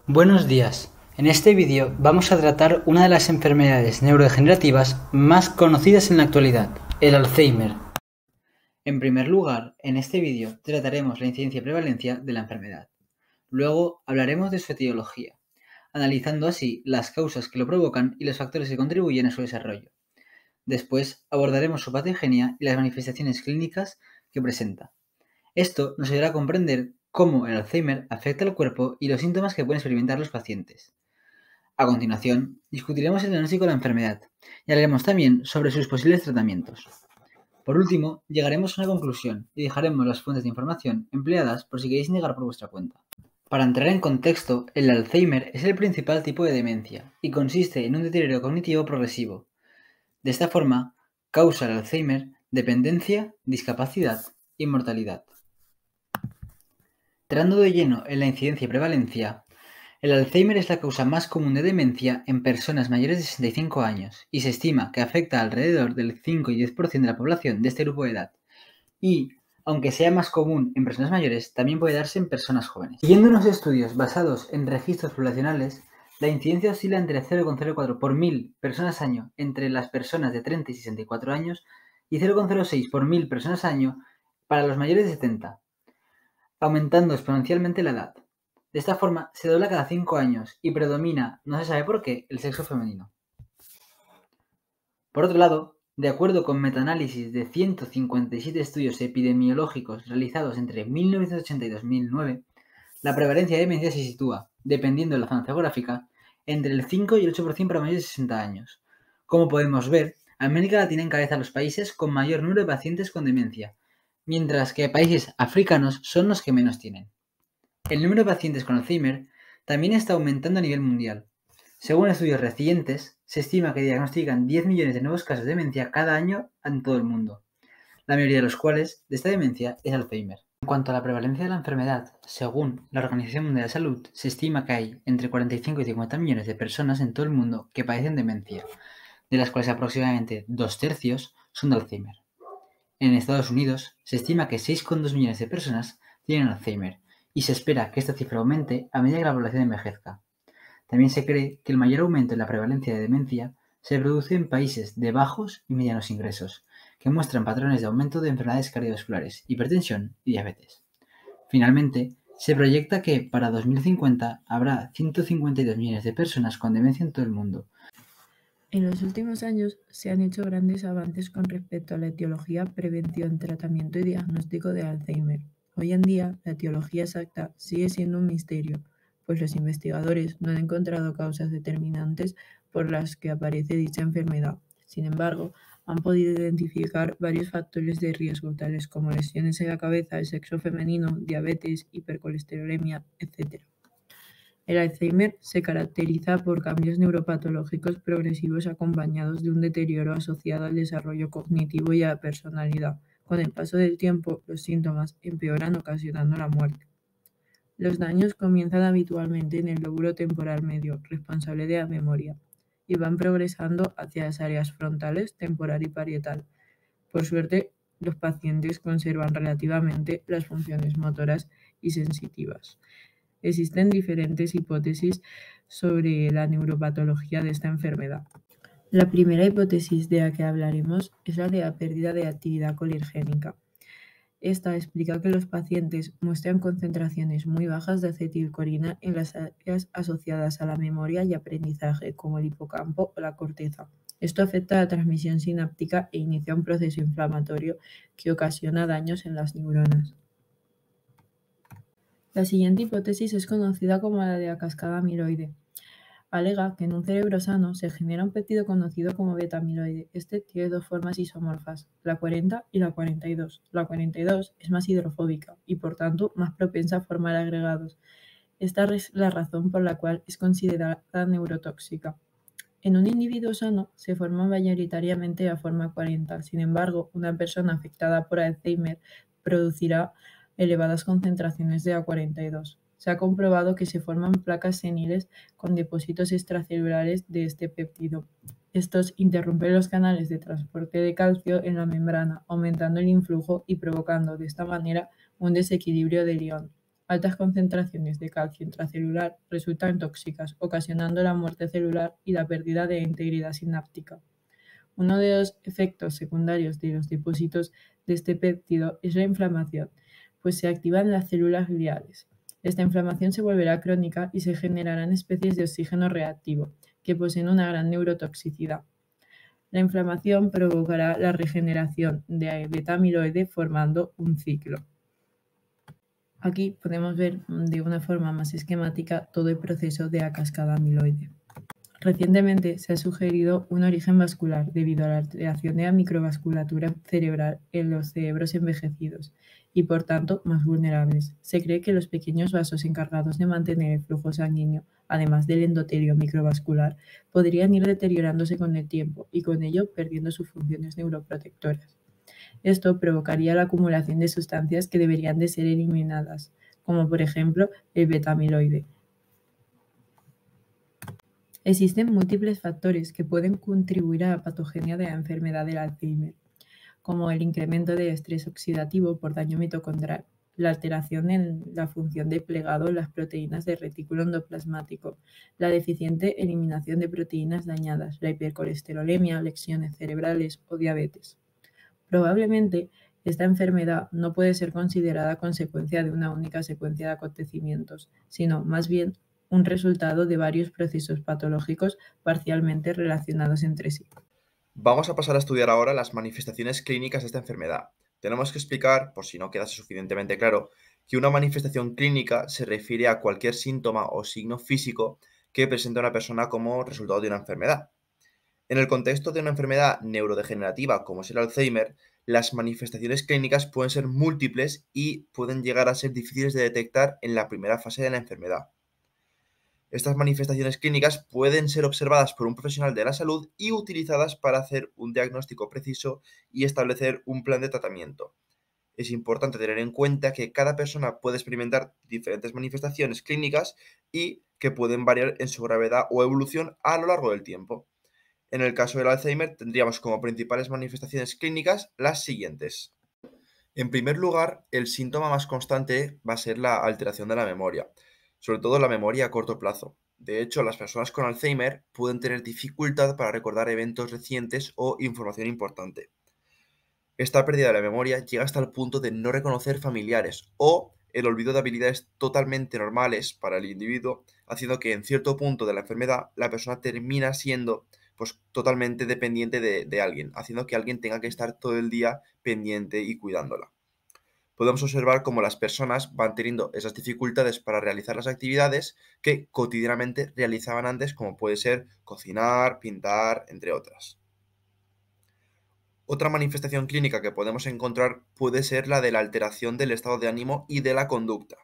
Buenos días. En este vídeo vamos a tratar una de las enfermedades neurodegenerativas más conocidas en la actualidad, el Alzheimer. En primer lugar, en este vídeo trataremos la incidencia y prevalencia de la enfermedad. Luego hablaremos de su etiología, analizando así las causas que lo provocan y los factores que contribuyen a su desarrollo. Después abordaremos su patogenia y las manifestaciones clínicas que presenta. Esto nos ayudará a comprender cómo el Alzheimer afecta al cuerpo y los síntomas que pueden experimentar los pacientes. A continuación, discutiremos el diagnóstico de la enfermedad y hablaremos también sobre sus posibles tratamientos. Por último, llegaremos a una conclusión y dejaremos las fuentes de información empleadas por si queréis negar por vuestra cuenta. Para entrar en contexto, el Alzheimer es el principal tipo de demencia y consiste en un deterioro cognitivo progresivo. De esta forma, causa el Alzheimer dependencia, discapacidad y mortalidad. Entrando de lleno en la incidencia y prevalencia, el Alzheimer es la causa más común de demencia en personas mayores de 65 años y se estima que afecta a alrededor del 5 y 10% de la población de este grupo de edad. Y, aunque sea más común en personas mayores, también puede darse en personas jóvenes. Siguiendo unos estudios basados en registros poblacionales, la incidencia oscila entre 0,04 por 1000 personas año entre las personas de 30 y 64 años y 0,06 por 1000 personas año para los mayores de 70, aumentando exponencialmente la edad. De esta forma, se dobla cada 5 años y predomina, no se sabe por qué, el sexo femenino. Por otro lado, de acuerdo con metaanálisis de 157 estudios epidemiológicos realizados entre 1980 y 2009, la prevalencia de demencia se sitúa, dependiendo de la zona geográfica, entre el 5 y el 8% para mayores de 60 años. Como podemos ver, América Latina encabeza los países con mayor número de pacientes con demencia, mientras que países africanos son los que menos tienen. El número de pacientes con Alzheimer también está aumentando a nivel mundial. Según estudios recientes, se estima que diagnostican 10 millones de nuevos casos de demencia cada año en todo el mundo, la mayoría de los cuales de esta demencia es Alzheimer. En cuanto a la prevalencia de la enfermedad, según la Organización Mundial de la Salud, se estima que hay entre 45 y 50 millones de personas en todo el mundo que padecen demencia, de las cuales aproximadamente 2/3 son de Alzheimer. En Estados Unidos, se estima que 6,2 millones de personas tienen Alzheimer y se espera que esta cifra aumente a medida que la población envejezca. También se cree que el mayor aumento en la prevalencia de demencia se produce en países de bajos y medianos ingresos, que muestran patrones de aumento de enfermedades cardiovasculares, hipertensión y diabetes. Finalmente, se proyecta que para 2050 habrá 152 millones de personas con demencia en todo el mundo. En los últimos años se han hecho grandes avances con respecto a la etiología, prevención, tratamiento y diagnóstico de Alzheimer. Hoy en día, la etiología exacta sigue siendo un misterio, pues los investigadores no han encontrado causas determinantes por las que aparece dicha enfermedad. Sin embargo, han podido identificar varios factores de riesgo, tales como lesiones en la cabeza, el sexo femenino, diabetes, hipercolesterolemia, etc. El Alzheimer se caracteriza por cambios neuropatológicos progresivos acompañados de un deterioro asociado al desarrollo cognitivo y a la personalidad. Con el paso del tiempo, los síntomas empeoran ocasionando la muerte. Los daños comienzan habitualmente en el lóbulo temporal medio, responsable de la memoria, y van progresando hacia las áreas frontales, temporal y parietal. Por suerte, los pacientes conservan relativamente las funciones motoras y sensitivas. Existen diferentes hipótesis sobre la neuropatología de esta enfermedad. La primera hipótesis de la que hablaremos es la de la pérdida de actividad colergénica. Esta explica que los pacientes muestran concentraciones muy bajas de acetilcolina en las áreas asociadas a la memoria y aprendizaje, como el hipocampo o la corteza. Esto afecta a la transmisión sináptica e inicia un proceso inflamatorio que ocasiona daños en las neuronas. La siguiente hipótesis es conocida como la de la cascada amiloide. Alega que en un cerebro sano se genera un péptido conocido como beta-amiloide. Este tiene dos formas isomorfas, la 40 y la 42. La 42 es más hidrofóbica y, por tanto, más propensa a formar agregados. Esta es la razón por la cual es considerada neurotóxica. En un individuo sano se forma mayoritariamente la forma 40. Sin embargo, una persona afectada por Alzheimer producirá elevadas concentraciones de A42. Se ha comprobado que se forman placas seniles con depósitos extracelulares de este péptido. Estos interrumpen los canales de transporte de calcio en la membrana, aumentando el influjo y provocando de esta manera un desequilibrio del ion. Altas concentraciones de calcio intracelular resultan tóxicas, ocasionando la muerte celular y la pérdida de integridad sináptica. Uno de los efectos secundarios de los depósitos de este péptido es la inflamación, pues se activan las células gliales. Esta inflamación se volverá crónica y se generarán especies de oxígeno reactivo, que poseen una gran neurotoxicidad. La inflamación provocará la regeneración de beta-amiloide formando un ciclo. Aquí podemos ver de una forma más esquemática todo el proceso de la cascada amiloide. Recientemente se ha sugerido un origen vascular debido a la alteración de la microvasculatura cerebral en los cerebros envejecidos y por tanto más vulnerables. Se cree que los pequeños vasos encargados de mantener el flujo sanguíneo, además del endotelio microvascular, podrían ir deteriorándose con el tiempo y con ello perdiendo sus funciones neuroprotectoras. Esto provocaría la acumulación de sustancias que deberían de ser eliminadas, como por ejemplo el beta-amiloide. Existen múltiples factores que pueden contribuir a la patogenia de la enfermedad del Alzheimer, como el incremento del estrés oxidativo por daño mitocondrial, la alteración en la función de plegado en las proteínas del retículo endoplasmático, la deficiente eliminación de proteínas dañadas, la hipercolesterolemia, lesiones cerebrales o diabetes. Probablemente esta enfermedad no puede ser considerada consecuencia de una única secuencia de acontecimientos, sino más bien un resultado de varios procesos patológicos parcialmente relacionados entre sí. Vamos a pasar a estudiar ahora las manifestaciones clínicas de esta enfermedad. Tenemos que explicar, por si no quedase suficientemente claro, que una manifestación clínica se refiere a cualquier síntoma o signo físico que presenta una persona como resultado de una enfermedad. En el contexto de una enfermedad neurodegenerativa como es el Alzheimer, las manifestaciones clínicas pueden ser múltiples y pueden llegar a ser difíciles de detectar en la primera fase de la enfermedad. Estas manifestaciones clínicas pueden ser observadas por un profesional de la salud y utilizadas para hacer un diagnóstico preciso y establecer un plan de tratamiento. Es importante tener en cuenta que cada persona puede experimentar diferentes manifestaciones clínicas y que pueden variar en su gravedad o evolución a lo largo del tiempo. En el caso del Alzheimer tendríamos como principales manifestaciones clínicas las siguientes. En primer lugar, el síntoma más constante va a ser la alteración de la memoria, sobre todo la memoria a corto plazo. De hecho, las personas con Alzheimer pueden tener dificultad para recordar eventos recientes o información importante. Esta pérdida de la memoria llega hasta el punto de no reconocer familiares o el olvido de habilidades totalmente normales para el individuo, haciendo que en cierto punto de la enfermedad la persona termina siendo pues totalmente dependiente de alguien, haciendo que alguien tenga que estar todo el día pendiente y cuidándola. Podemos observar cómo las personas van teniendo esas dificultades para realizar las actividades que cotidianamente realizaban antes, como puede ser cocinar, pintar, entre otras. Otra manifestación clínica que podemos encontrar puede ser la de la alteración del estado de ánimo y de la conducta,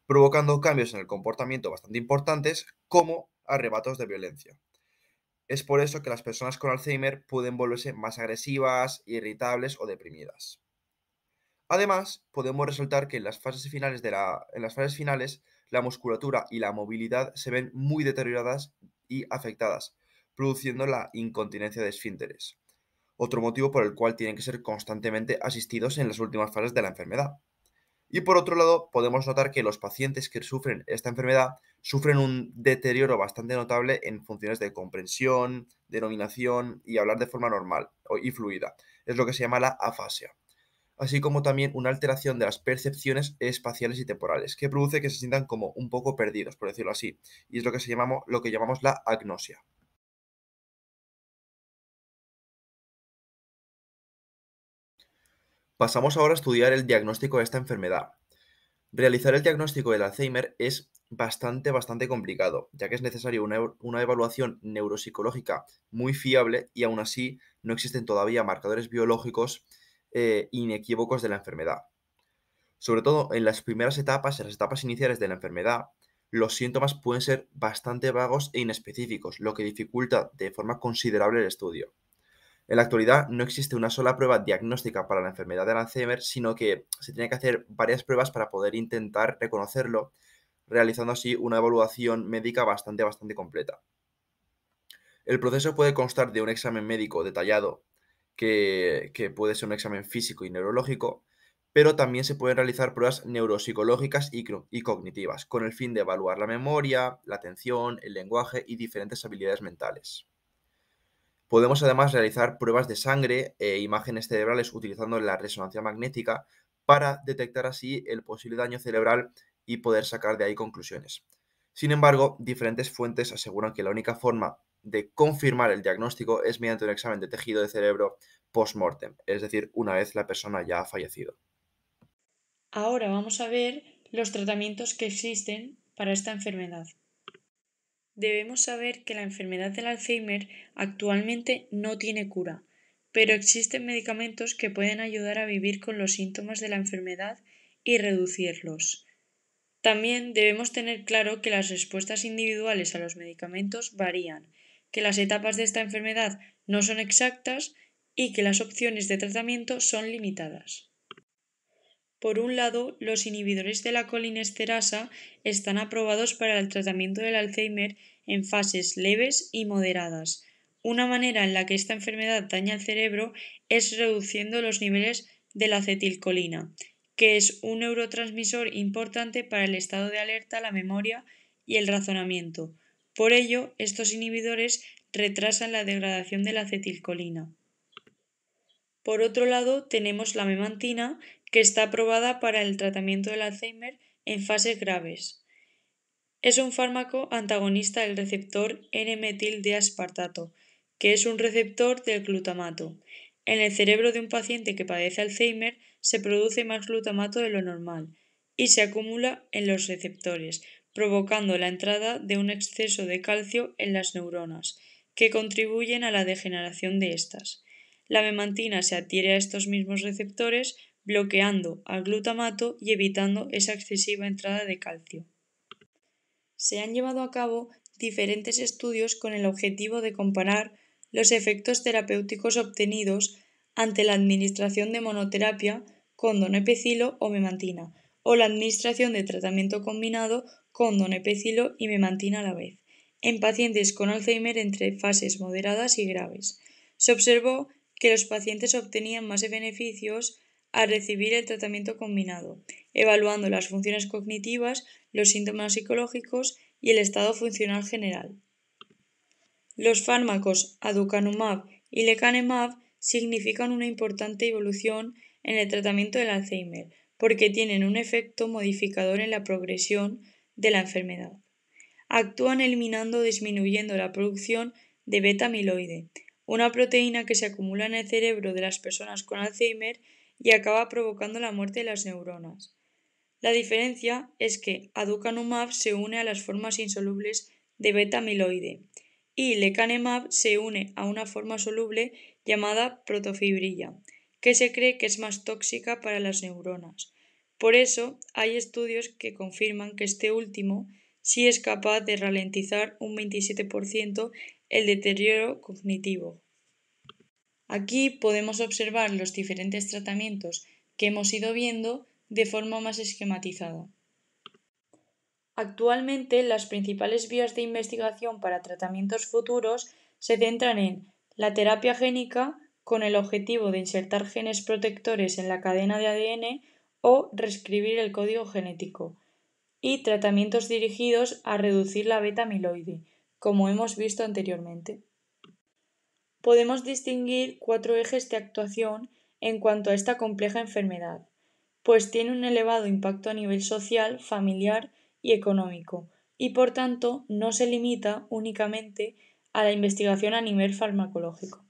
provocando cambios en el comportamiento bastante importantes, como arrebatos de violencia. Es por eso que las personas con Alzheimer pueden volverse más agresivas, irritables o deprimidas. Además, podemos resaltar que en las fases finales la musculatura y la movilidad se ven muy deterioradas y afectadas, produciendo la incontinencia de esfínteres, otro motivo por el cual tienen que ser constantemente asistidos en las últimas fases de la enfermedad. Y por otro lado, podemos notar que los pacientes que sufren esta enfermedad sufren un deterioro bastante notable en funciones de comprensión, denominación y hablar de forma normal y fluida. Es lo que se llama la afasia, así como también una alteración de las percepciones espaciales y temporales, que produce que se sientan como un poco perdidos, por decirlo así, y es lo que llamamos la agnosia. Pasamos ahora a estudiar el diagnóstico de esta enfermedad. Realizar el diagnóstico del Alzheimer es bastante complicado, ya que es necesario una evaluación neuropsicológica muy fiable y aún así no existen todavía marcadores biológicos inequívocos de la enfermedad. Sobre todo en las primeras etapas, en las etapas iniciales de la enfermedad, los síntomas pueden ser bastante vagos e inespecíficos, lo que dificulta de forma considerable el estudio. En la actualidad no existe una sola prueba diagnóstica para la enfermedad del Alzheimer, sino que se tiene que hacer varias pruebas para poder intentar reconocerlo, realizando así una evaluación médica bastante completa. El proceso puede constar de un examen médico detallado, que puede ser un examen físico y neurológico, pero también se pueden realizar pruebas neuropsicológicas y cognitivas, con el fin de evaluar la memoria, la atención, el lenguaje y diferentes habilidades mentales. Podemos además realizar pruebas de sangre e imágenes cerebrales utilizando la resonancia magnética para detectar así el posible daño cerebral y poder sacar de ahí conclusiones. Sin embargo, diferentes fuentes aseguran que la única forma de confirmar el diagnóstico es mediante un examen de tejido de cerebro post-mortem, es decir, una vez la persona ya ha fallecido. Ahora vamos a ver los tratamientos que existen para esta enfermedad. Debemos saber que la enfermedad del Alzheimer actualmente no tiene cura, pero existen medicamentos que pueden ayudar a vivir con los síntomas de la enfermedad y reducirlos. También debemos tener claro que las respuestas individuales a los medicamentos varían, que las etapas de esta enfermedad no son exactas y que las opciones de tratamiento son limitadas. Por un lado, los inhibidores de la colinesterasa están aprobados para el tratamiento del Alzheimer en fases leves y moderadas. Una manera en la que esta enfermedad daña el cerebro es reduciendo los niveles de la acetilcolina, que es un neurotransmisor importante para el estado de alerta, la memoria y el razonamiento. Por ello, estos inhibidores retrasan la degradación de la acetilcolina. Por otro lado, tenemos la memantina, que está aprobada para el tratamiento del Alzheimer en fases graves. Es un fármaco antagonista del receptor N-metil-D-aspartato, que es un receptor del glutamato. En el cerebro de un paciente que padece Alzheimer se produce más glutamato de lo normal y se acumula en los receptores, provocando la entrada de un exceso de calcio en las neuronas, que contribuyen a la degeneración de estas. La memantina se adhiere a estos mismos receptores, bloqueando al glutamato y evitando esa excesiva entrada de calcio. Se han llevado a cabo diferentes estudios con el objetivo de comparar los efectos terapéuticos obtenidos ante la administración de monoterapia con donepecilo o memantina, o la administración de tratamiento combinado con donepecilo y memantina a la vez, en pacientes con Alzheimer entre fases moderadas y graves. Se observó que los pacientes obtenían más beneficios al recibir el tratamiento combinado, evaluando las funciones cognitivas, los síntomas psicológicos y el estado funcional general. Los fármacos aducanumab y lecanemab significan una importante evolución en el tratamiento del Alzheimer porque tienen un efecto modificador en la progresión de la enfermedad. Actúan eliminando o disminuyendo la producción de beta-amiloide, una proteína que se acumula en el cerebro de las personas con Alzheimer y acaba provocando la muerte de las neuronas. La diferencia es que aducanumab se une a las formas insolubles de beta-amiloide y lecanemab se une a una forma soluble llamada protofibrila, que se cree que es más tóxica para las neuronas. Por eso hay estudios que confirman que este último sí es capaz de ralentizar un 27% el deterioro cognitivo. Aquí podemos observar los diferentes tratamientos que hemos ido viendo de forma más esquematizada. Actualmente, las principales vías de investigación para tratamientos futuros se centran en la terapia génica con el objetivo de insertar genes protectores en la cadena de ADN o reescribir el código genético, y tratamientos dirigidos a reducir la beta-amiloide, como hemos visto anteriormente. Podemos distinguir 4 ejes de actuación en cuanto a esta compleja enfermedad, pues tiene un elevado impacto a nivel social, familiar y económico, y por tanto no se limita únicamente a la investigación a nivel farmacológico.